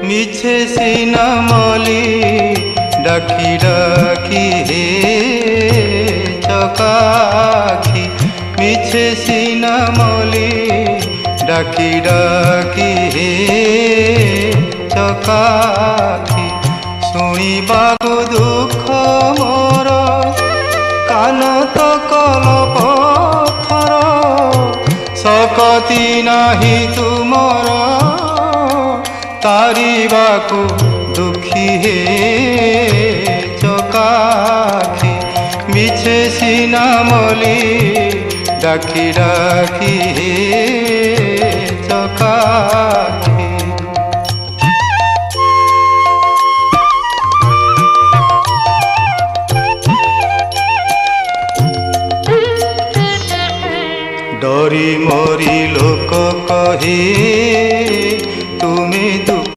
মিছে সিনা মলি ডাকি ডাকি হে চকাখি, মিছে সিনা মলি ডাকি ডাকি হে চকাখি। শুଣିବାକୁ দুঃখ ମୋର কান তো কলপথর, শকতি নাহি তুমর তারিবাকু দুঃখী হে চকাখি। মিছে সিনা মলি ডাকি ডাকি হে চকাখি। ডরি মরি লোক কহি